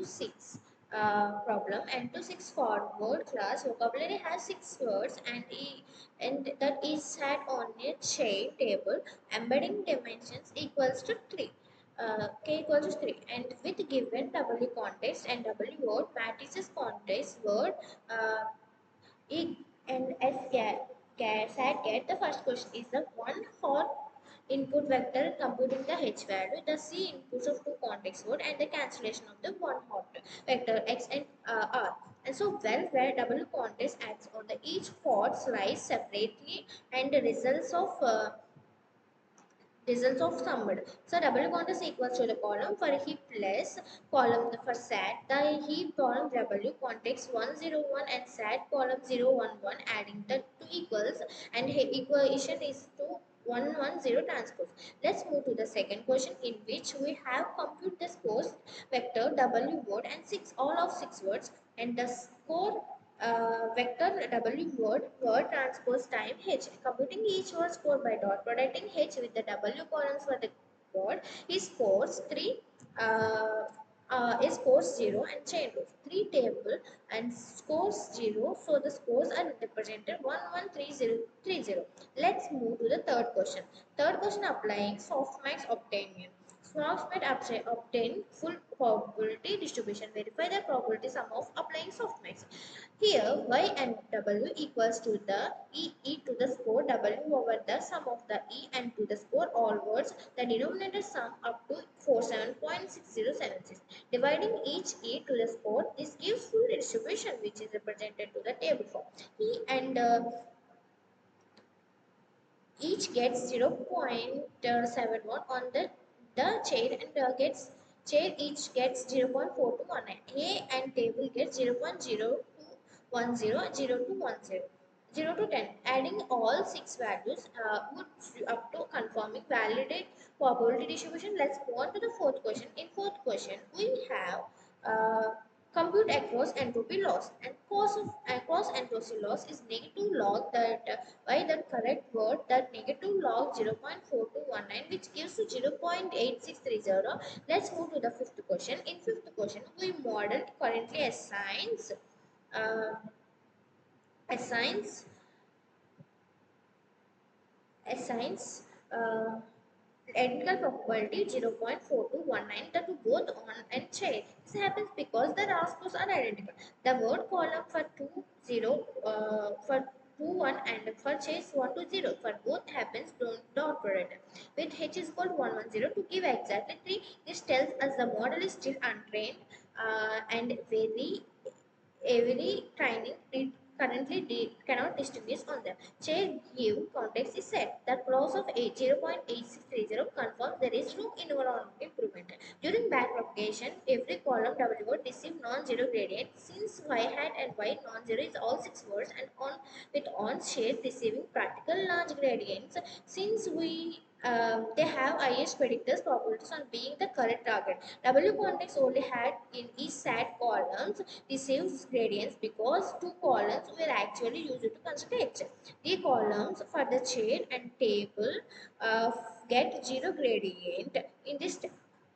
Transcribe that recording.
to 6 problem. N to 6 forward class vocabulary has 6 words and that is set on a chain table. Embedding dimensions equals to 3. K equals to 3, and with given W context and W word matrices context word E and S sat get. The first question is the one for input vector computing the H value, the C inputs of two context word, and the cancellation of the one hot vector X and R. And so where W context acts on the each port slice separately and the results of summed. So double context equals to the column for heap plus column for sat. The heap column W context 101 and sat column 011, adding the two equals, and equation is to 110 transpose. Let's move to the second question, in which we have compute the scores vector W word and all of 6 words, and the score vector W word transpose time H. Computing each word score by dot producting H with the W columns for the word is scores 3 is scores 0 and chain rule 3 table and scores 0, so the scores are represented 113030. Let's move to the third question. Third question, applying softmax obtainion. Softmax obtain full probability distribution. Verify the probability sum of applying softmax. Here, y and w equals to the e to the score w over the sum of the e and to the score all words. The denominator sum up to 47.6076. Dividing each e to the score, this gives full distribution, which is represented to the table form. E and each gets 0.71 on the chair, and gets chair each gets 0.4219. A and table gets 0.0210, 0 to 10. Adding all 6 values would up to confirming validate probability distribution. Let's move on to the fourth question. In fourth question, we have compute across entropy loss, and cause of across entropy loss is negative log that by the correct word, that negative log 0.4219, which gives to 0.8630. Let's move to the fifth question. In fifth question, we modeled currently uh, assigns assigns uh, identical probability 0.4219 to both on and chair. This happens because the rascals are identical. The word column for 20 for 21 and for chase 1 to 0 for both happens dot product with h is equal to 110 to give exactly 3. This tells us the model is still untrained and every training it currently cannot distinguish on them. Chair give context is set. The clause of 0.8630 confirms there is room in improvement. During backpropagation, every column W word receive non-zero gradient. Since y hat and y non-zero is all 6 words, and on with on shade receiving practical large gradients, since they have highest predictors probabilities on being the correct target. W context only had in each SAT columns receives gradients because 2 columns were actually used to construct H. The columns for the chain and table get 0 gradient in this step.